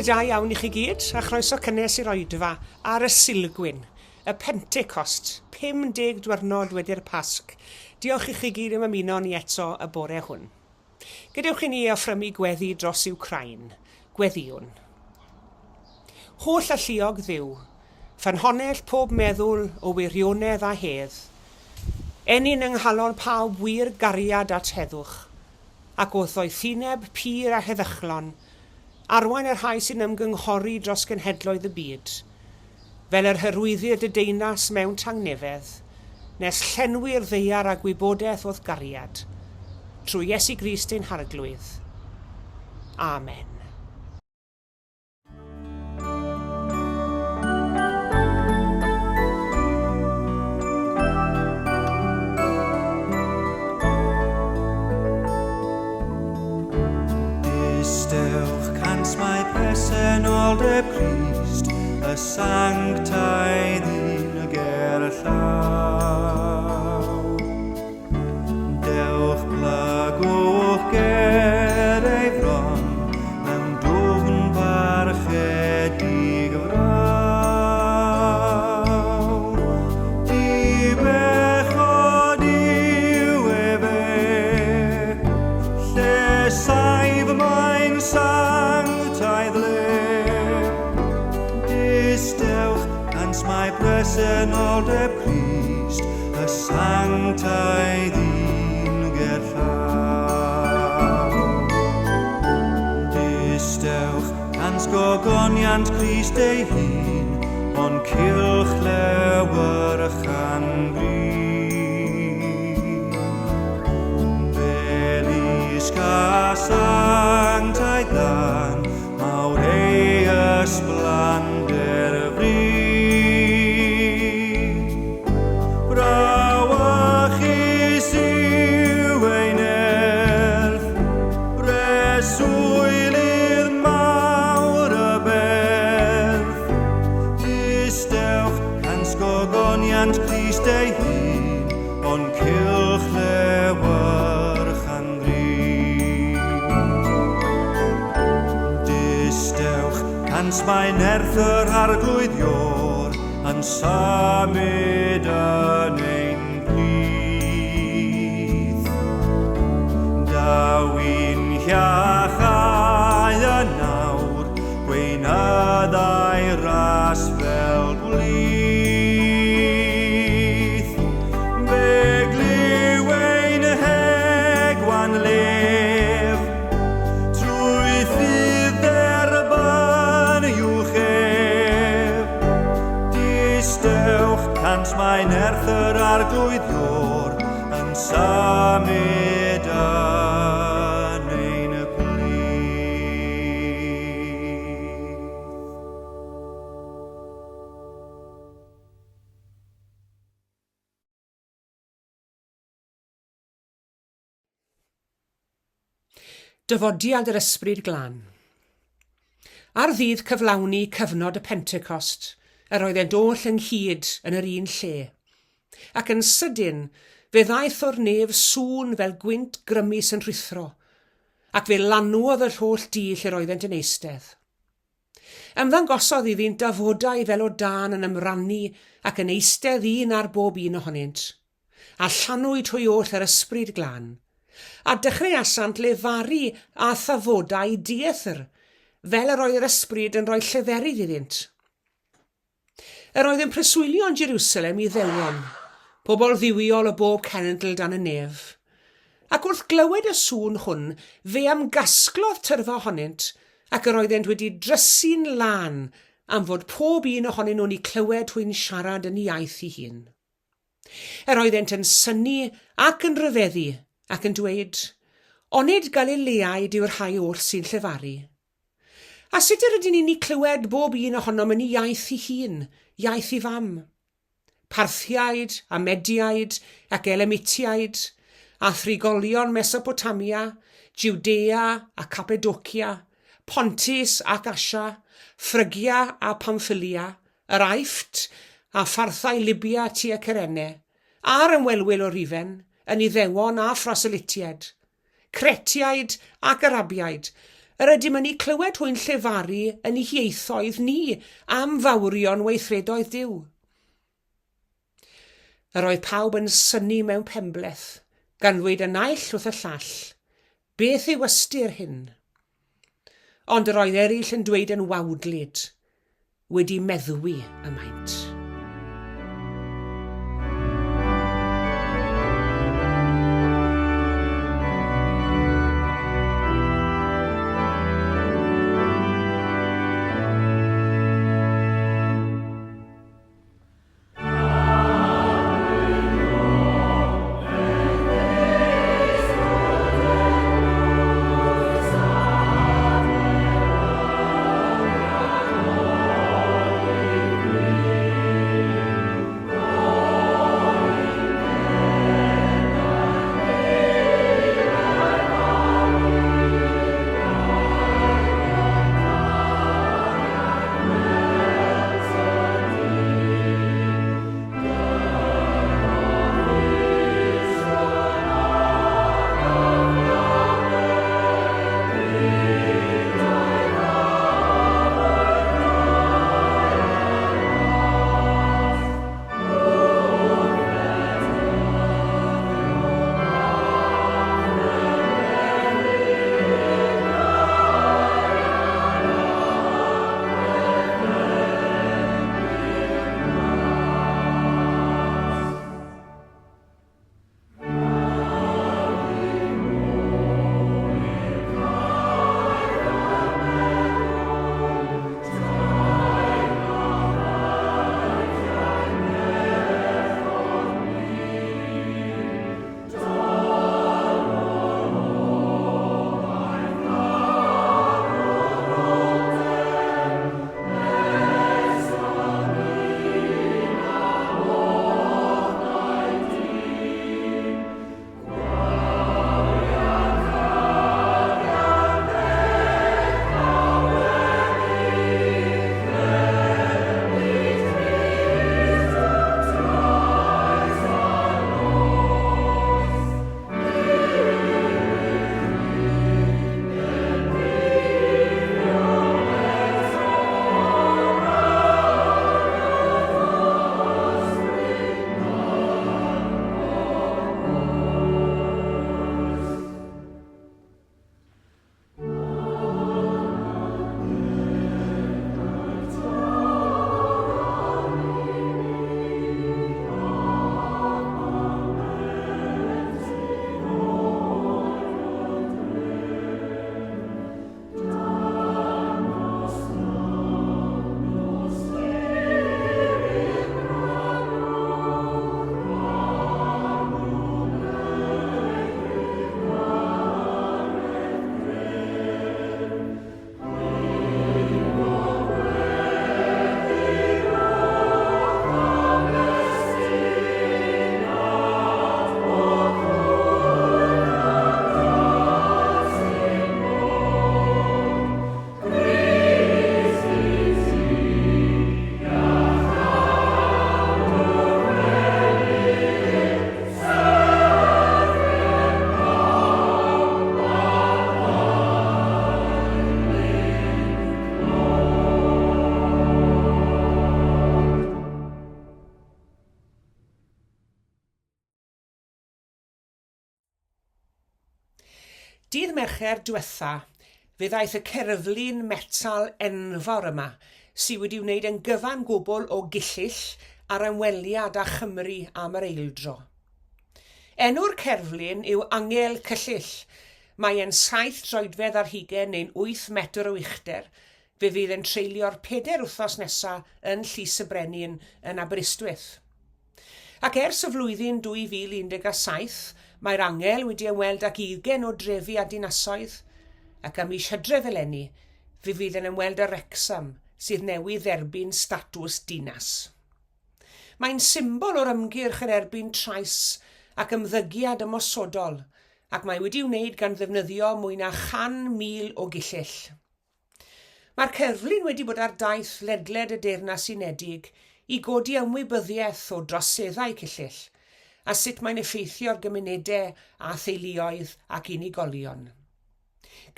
da iawn i chi gyd, a chroeso cynnes i'r oedfa ar y Silgwyn, y Pentecost, 50 diwrnod wedi'r Pasg. Diolch i chi gyd am ymuno ni eto y bore hwn. Gadewch i ni awfrymu gweddi dros Wcrain, gweddiwn. Holl alluog Dduw, ffynhonell pob meddwl o wirionedd a hedd, enyn yng nghalon pawb wir gariad at heddwch, ac wrth o'i thineb pur a heddychlon, arwain yr rhai sy'n ymgynghori dros genhedloedd y byd, fel yr hyrwyddiad y deunas mewn tangnefedd, nes llenwi'r ddeiar a gwybodaeth o'th gariad, trwy Iesu Grist ein harglwydd. Amen. Mae presenoldeb Crist, y sanctaidd un y gerllaw. Dewch blagwch ger ei fron, mewn dwfn barchedig frawr. Di bechod yw efe, lle saif mae'n sanctaidd le. Dewch ans mae presenoldeb Crist, y sanctaidd un gerllaw. Dewch ans gogoniant Crist ei hun, ond cylch lewer y changrif. Belisg a sanctaidd dan, mawr ei ysblander fri. Brawachus yw ein erth, breswylydd mawr y berth. Dewch ans gogoniant Crist ei hun, ond cylch lewer changrif. Dewch ans mae'n nerth yr arglwyddior, yn symud yn ein plith. Dawyn hiachau yn nawr, gweinyddau ras fel gwlyth. Begliw ein hegwan lef, trwy ffydd erban i'w chef. Dewch cant mae'n nerth yr arglwyddior, yn symud yn ein plith. Dyfodiad yr Ysbryd Glân. Ar ddydd cyflawni cyfnod y Pentecost, yr oedd e'n doll ynghyd yn yr un lle, ac yn sydyn fe ddaeth o'r nef sŵn fel gwynt grymus yn rhuthro, ac fe lanwodd yr holl dŷ lle roeddent yn eistedd. Ymddangosodd iddynt dafodau fel o dan yn ymrannu ac yn eistedd un ar bob un ohonynt, a llanwyd hwy oll yr Ysbryd Glân, a dechrau asant lefaru a thafodau diethyr, fel yr oedd yr ysbryd yn rhoi lleferydd iddynt. Yr oedd yn preswylio yn Jerusalem i ddewon, pobl ddiwiol o bob cenedl dan y nef. Ac wrth glywed y sŵn hwn, fe amgasglodd tyrfa ohonynt, ac yr oeddent wedi drysu'n lan am fod pob un ohonyn nhw'n i clywed hwy'n siarad yn ei iaith ei hun. Yr oeddent yn synnu ac yn rhyfeddu, ac yn dweud, onid Galileaid yw'r rhai oll sy'n llefaru. A sut ydyn ni'n i clywed bob un ohonom yn ei iaith ei hun, iaith ei fam? Parthiaid a Mediaid ac Elamitiaid, a thrigolion Mesopotamia, Judea a Cappadocia, Pontus ac Asia, Phrygia a Pamphylia, yr Aifft a pharthau Libia tua Cyrene, a'r ymwelwyl o Rifen, yn Iddewon a Phroselitiaid, Cretiaid ac Arabiaid, Yr ydym yn ei clywed hwy'n llefaru yn ei hieithoedd ni am fawrion weithredoedd Duw. Yr oedd pawb yn syni mewn penbleth, gan ddweud y naill wrth y llall, beth yw ystyr hyn? Ond yr oedd eraill yn dweud yn wawdlyd, wedi meddwi y maint. Dydd Mercher diwetha, fe ddaeth y cerflun metal enfawr yma, sydd wedi wneud yn gyfan gwbl o gillill ar ymweliad â Chymru am yr eildro. Enw'r cerflun yw Angel Cyllill. Mae e'n 7 troedfedd ar hugain neu'n 8 metr o uchder. Fe fydd yn treulio'r 4 wythnos nesaf yn Llys y Brenin yn Aberystwyth. Ac ers y flwyddyn 2017, mae'r angel wedi ymweld ag 20 o drefi a dinasoedd, ac am mis Hydref eleni, fe fydd yn ymweld â Wrecsam, sydd newydd dderbyn statws dinas. Mae'n symbol o'r ymgyrch yn erbyn trais ac ymddygiad ymosodol, ac mae wedi wneud gan ddefnyddio mwy na 100,000 o gillill. Mae'r cerflun wedi bod ar daith ledled y Deyrnas Unedig i godi ymwybyddiaeth o droseddau cillill, a sut mae'n effeithio'r gymunedau a theuluoedd ac unigolion.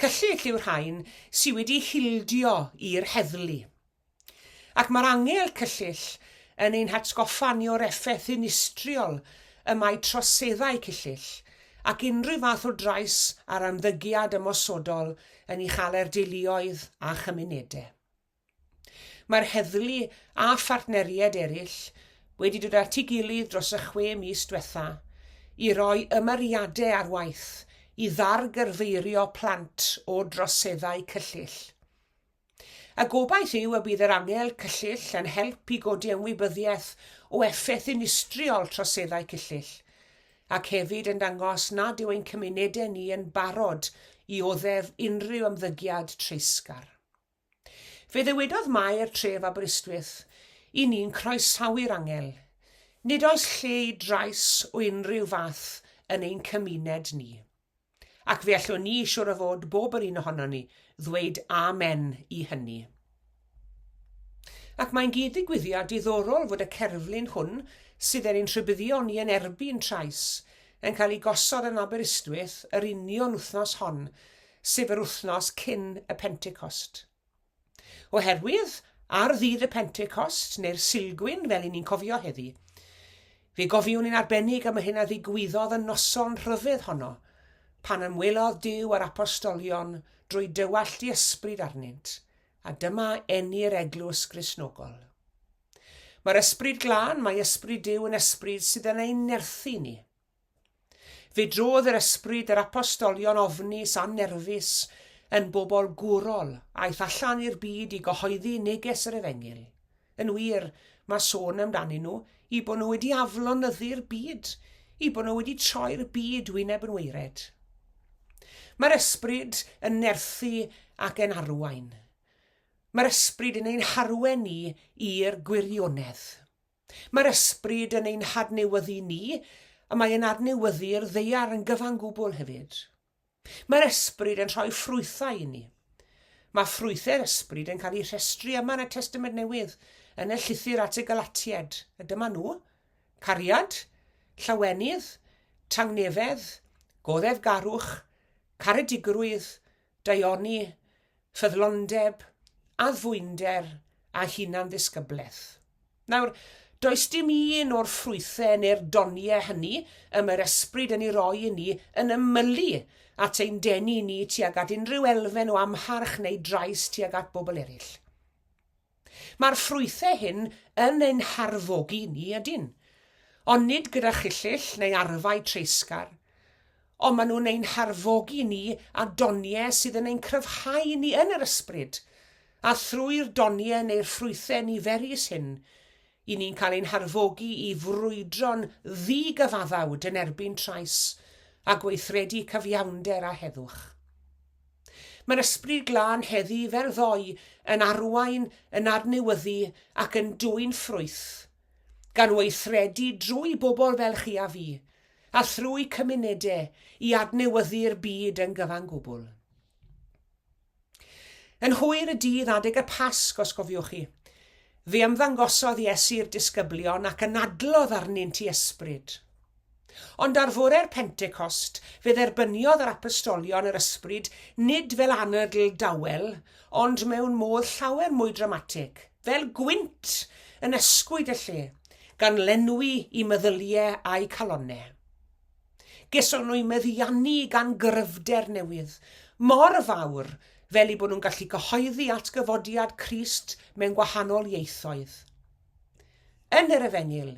Cyllell yw'r rhain sydd wedi hildio i'r heddlu. Ac mae'r angel cyllell yn ein hatgoffa ni o'r effaith unistriol y mae troseddau cyllell ac unrhyw fath o drais ar ymddygiad ymosodol yn ei chael deuluoedd a chymunedau. Mae'r heddlu a phartneriaid eraill wedi dod at ei gilydd dros y 6 mis diwetha i roi ymyriadau ar waith i ddargyrfeirio plant o droseddau cyllell. Y gobaith yw y bydd yr angel cyllell yn help i godi ymwybyddiaeth o effaith unistriol troseddau cyllell, ac hefyd yn dangos nad yw ein cymunedau ni yn barod i oddef unrhyw ymddygiad treisgar. Fe ddywedodd Mair tref Aberystwyth i ni'n croesawu'r angel, nid oes lle i drais o unrhyw fath yn ein cymuned ni. Ac fe allwn ni siŵr o fod bob yr un ohono ni ddweud amen i hynny. Ac mae'n gyd-ddigwyddiad diddorol fod y cerflun hwn sydd yn ein rhybuddio ni yn erbyn trais yn cael ei gosod yn Aberystwyth yr union wythnos hon, sef yr wythnos cyn y Pentecost. Oherwydd, ar ddydd y Pentecost, neu'r Silgwyn fel i ni'n cofio heddi, fe gofiwn ni'n arbennig am hyn a ddigwyddodd y noson rhyfedd honno, pan ymwelodd Duw ar apostolion drwy dywallt i ysbryd arnynt, a dyma enni'r eglwys Gristnogol. Mae'r ysbryd glân, mae ysbryd Duw yn ysbryd sydd yn ein nerthu ni. Fe drodd yr ysbryd yr apostolion ofnus a nerfus yn bobl gwrol aeth allan i'r byd i gyhoeddi neges yr Efengil. Yn wir, mae sôn amdanyn nhw i bod nhw wedi aflonyddu'r byd, i bod nhw wedi troi'r byd wyneb yn weired. Mae'r ysbryd yn nerthu ac yn arwain. Mae'r ysbryd yn ein harwen ni i'r gwirionedd. Mae'r ysbryd yn ein hadnewyddu ni, a mae yn adnewyddu'r ddeiar yn gyfan gwbl hefyd. Mae'r ysbryd yn rhoi ffrwythau i ni. Mae ffrwythau'r ysbryd yn cael eu rhestru yma yn y Testament Newydd yn y llythyr at y Galatied. A dyma nhw: cariad, llawenydd, tangnefedd, goddefgarwch, caredigrwydd, daioni, ffyddlondeb, addfwynder a hunan ddisgybleth. Nawr, does dim un o'r ffrwythau neu'r doniau hynny mae'r ysbryd yn ei roi i ni yn ymylu at ein denu ni tuag at unrhyw elfen o amharch neu drais tuag at bobl eraill. Mae'r ffrwythau hyn yn ein harfogi ni ydyn, ond nid gyda chyllyll neu arfau treisgar, ond maen nhw'n ein harfogi ni a doniau sydd yn ein cryfhau ni yn yr ysbryd, a thrwy'r doniau neu'r ffrwythau niferus hyn, i ni'n cael ein harfogi i frwydro'n ddigyfaddawd yn erbyn trais a gweithredu cyfiawnder a heddwch. Mae'r ysbryd glân heddi fel ddoi yn arwain, yn adnewyddu ac yn dwyn ffrwyth, gan weithredu drwy bobl fel chi a fi, a thrwy cymunedau i adnewyddu'r byd yn gyfan gwbl. Yn hwyr y dydd adeg y Pasg, os cofiwch chi, fe ymddangosodd Iesu'r disgyblion ac yn adlodd arnynt i ysbryd. Ond ar fore'r Pentecost, fe dderbyniodd yr apostolion yr ysbryd nid fel anadl dawel, ond mewn modd llawer mwy dramatig, fel gwynt yn ysgwyd y lle, gan lenwi i meddyliau a'i calonnau. Geson nhw'i meddiannu gan gryfder newydd, mor fawr fel i bod nhw'n gallu cyhoeddi atgyfodiad Crist mewn gwahanol ieithoedd. Yn yr Efengil,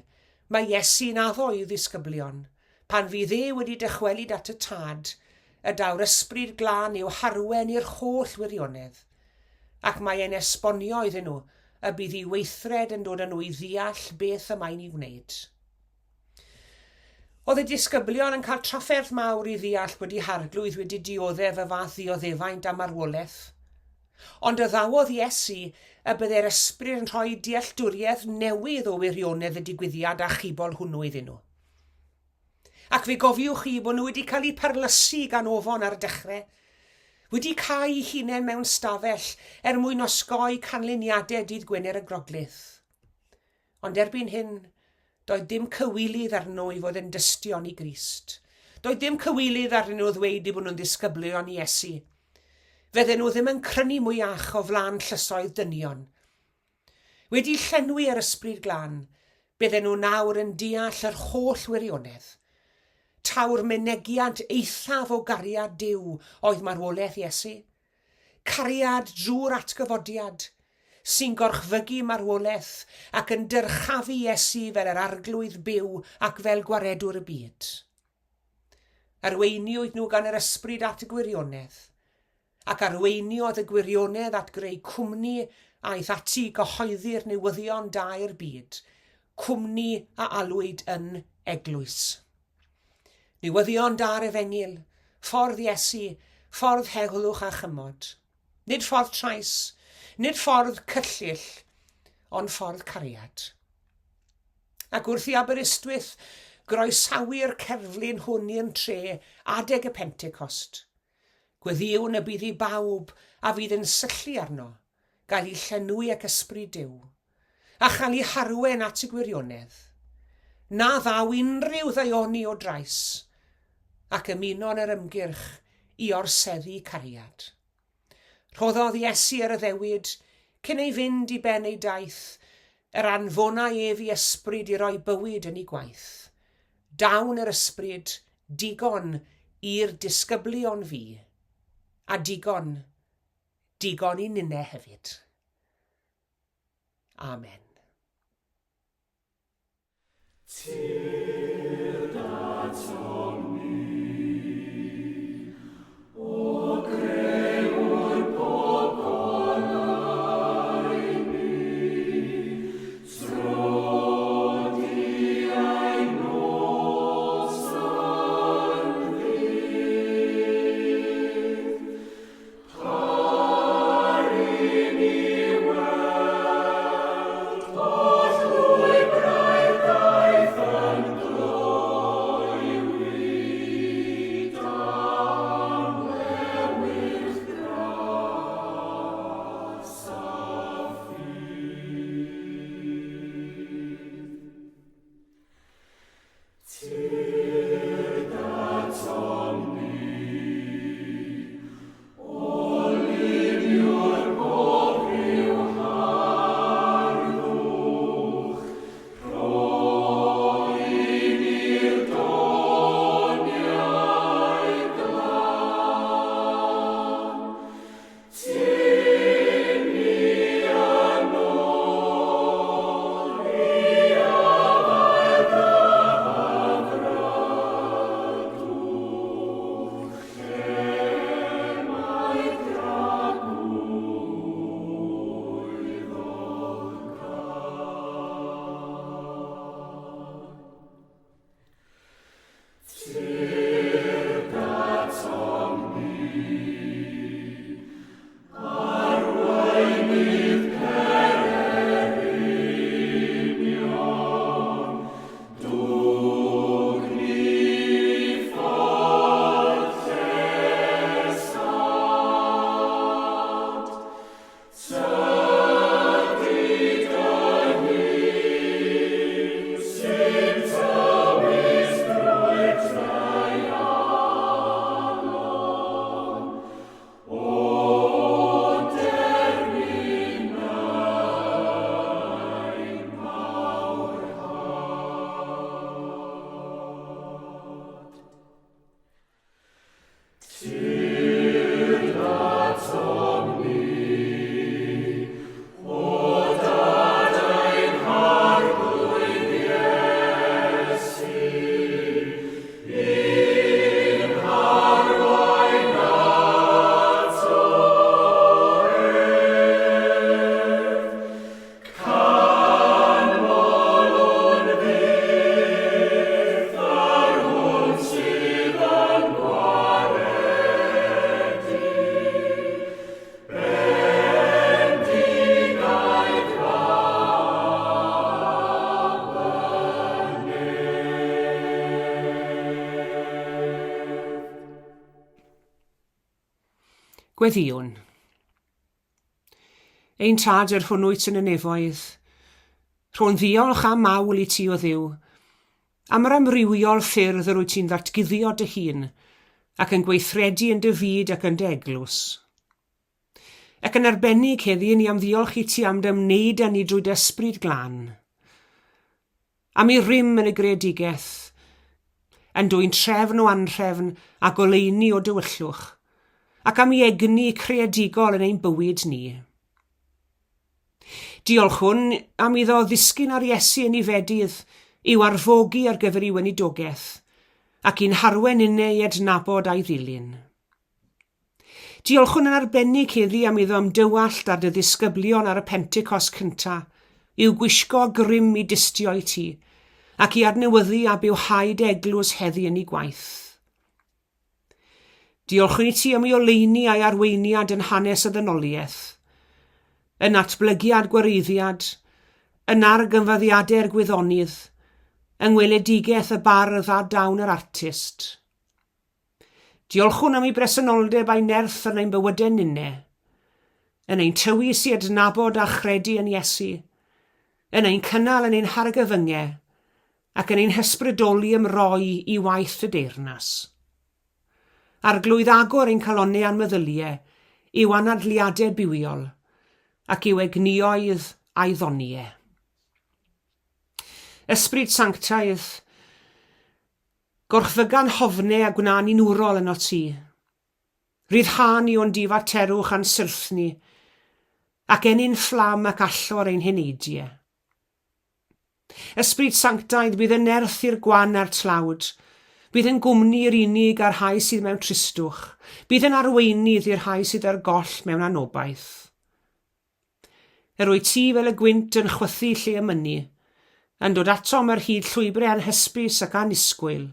mae Iesu'n addo i'w ddisgyblion, pan fydd wedi dychwelyd at y tad, y daw'r ysbryd glân i'w harwen i'r holl wirionedd, ac mae e'n esbonio iddyn nhw y bydd ei weithred yn dod â nhw i ddeall beth y mae'n ei wneud. Oedd y disgyblion yn cael trafferth mawr i ddeall bod eu harglwydd wedi dioddef y fath ddioddefaint a marwolaeth, ond y ddawodd Iesu y byddai'r ysbryd yn rhoi dealltwriaeth newydd o wirionedd y digwyddiad a chybol hwnnw iddyn nhw. Ac fe gofiwch chi bod nhw wedi cael eu parlysu gan ofon ar dechrau, wedi cael eu hunain mewn stafell mwyn osgoi canlyniadau dydd Gwener y Groglith. Ond erbyn hyn, doedd dim cywilydd arno i fod yn dystion i Grist. Doedd dim cywilydd arnyn nhw ddweud i bod nhw'n ddisgyblion i Iesu, fydden nhw ddim yn crynu mwyach o flaen llysoedd dynion. Wedi llenwi ar ysbryd glân, bydden nhw nawr yn deall yr holl wirionedd. Taw'r mynegiad eithaf o gariad Duw oedd marwolaeth Iesu. Cariad drwy'r atgyfodiad, sy'n gorchfygu marwolaeth ac yn dyrchafu Iesu fel yr arglwydd byw ac fel gwaredwr y byd. Arweiniwyd nhw gan yr ysbryd at y gwirionedd, ac arweiniodd y gwirionedd at greu cwmni aeth ati gyhoeddi'r newyddion da i'r byd, cwmni a alwyd yn eglwys. Newyddion da'r Efengil, ffordd Iesu, ffordd heddwch a chymod. Nid ffordd trais, nid ffordd cyllyll, ond ffordd cariad. Ac wrth i Aberystwyth groesawu'r cerflun hwn i'n tre adeg y Pentecost. Gweddiwn y bydd i bawb a fydd yn syllu arno, gael ei llenwi ac ysbryd Duw, a chael ei harwen at y gwirionedd. Na ddaw unrhyw ddaioni o drais, ac ymuno'n yr ymgyrch i orseddu cariad. Rhoddodd Iesu ar y ddewid, cyn ei fynd i ben ei daith, yr anfonau ef i ysbryd i roi bywyd yn ei gwaith. Dawn yr ysbryd, digon i'r disgyblion fi, a digon i ninne hefyd. Amen. Gweddiwn. Ein tad yr hwnnwyt yn y nefoedd, rho'n ddiolch am mawl i ti o Dduw, am yr amrywiol ffyrdd yr wyt ti'n ddatguddio dy hun, ac yn gweithredu yn dy fyd ac yn dy eglws. Ac yn arbennig heddi ni am ddiolch i ti am ymwneud â ni drwy dy ysbryd glân. Am ei rym yn y greadigaeth, yn dwy'n trefn o anrhefn a goleuni o dywyllwch, ac am ei egni creadigol yn ein bywyd ni. Diolch hwn am iddo ddisgyn ar Iesu yn ei fedydd i'w arfogi ar gyfer ei weinidogaeth, ac i'n harwen unne i adnabod a'i ddilyn. Diolch hwn yn arbennig heddi am iddo ymdywallt ar dy ddisgyblion ar y Pentecost cynta, i'w gwisgo grym i distio i ti, ac i adnewyddu a bywhaid eglwys heddi yn ei gwaith. Diolch i ti am ei oleuni a'i arweiniad yn hanes y ddynoliaeth, yn atblygiad gwareiddiad, yn argymfyddiadau'r gwyddonydd, yng ngweledigaeth y bardd a dawn yr artist. Diolch hwn am ei bresenoldeb a'i nerth yn ein bywydau ninne, yn ein tywys i adnabod a chredu yn Iesu, yn ein cynnal yn ein hargyfyngau, ac yn ein hysbrydoli ymroi i waith y deyrnas. Arglwydd agor ein calonnau anmeddyliau i'w anadliadau bywiol, ac i'w egnioedd a'i ddoniau. Ysbryd Sanctaidd, gorchfygan hofnau a gwna ni'n wrol yn o ti. Ryddha ni o'n difaterwch a'n syrth ni, ac enyn fflam ac allor ein heneidiau. Ysbryd Sanctaidd, bydd yn nerth i'r gwan a'r tlawd, bydd yn gwmni'r unig a'r rhai sydd mewn tristwch, bydd yn arweinydd i'r rhai sydd ar goll mewn anobaith. Yr wyt ti fel y gwynt yn chwythu lle ymynu, yn dod atom ar hyd llwybrau anhysbys ac anisgwyl,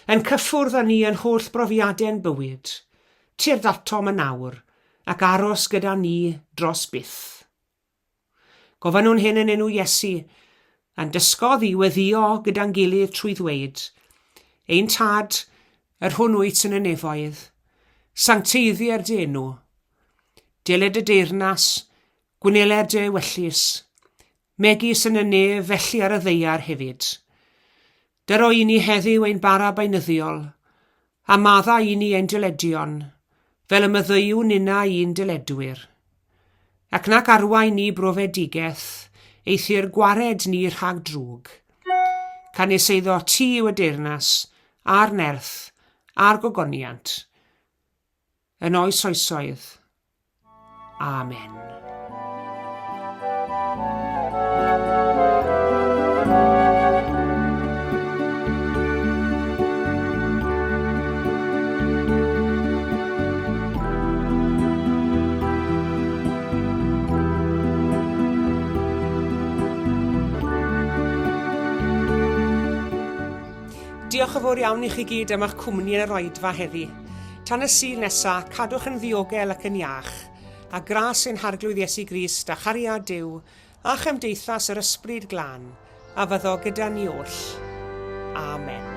yn cyffwrdd â ni yn holl brofiadau'n bywyd, tir datom yn awr, ac aros gyda ni dros byth. Gofyn nhw'n hyn yn enw Iesu, a'n dysgodd i weddio gyda'n gilydd trwy ddweud, ein tad, yr hwn wyt yn y nefoedd, sancteiddiau'r dy enw, diled y deyrnas, gwneler dy wellus, megis yn y nef felly ar y ddeiar hefyd. Dyro i ni heddiw ein bara baenyddiol, a madda i ni ein dyledion, fel y myddyiw nina i'n dyledwyr. Ac nac arwain ni brofedigaeth, eithi'r gwared ni rhag drwg. Canis eiddo ti yw y deyrnas, a'r nerth, a'r gogoniant. Yn oes oesoedd. Amen. Diolch yn fawr iawn i chi gyd am eich cwmni yn yr oedfa heddi. Tan y Sul nesaf, cadwch yn ddiogel ac yn iach, a gras ein harglwydd Iesu Grist a chariad Duw, a chymdeithas yr ysbryd glân, a fyddo gyda ni oll. Amen.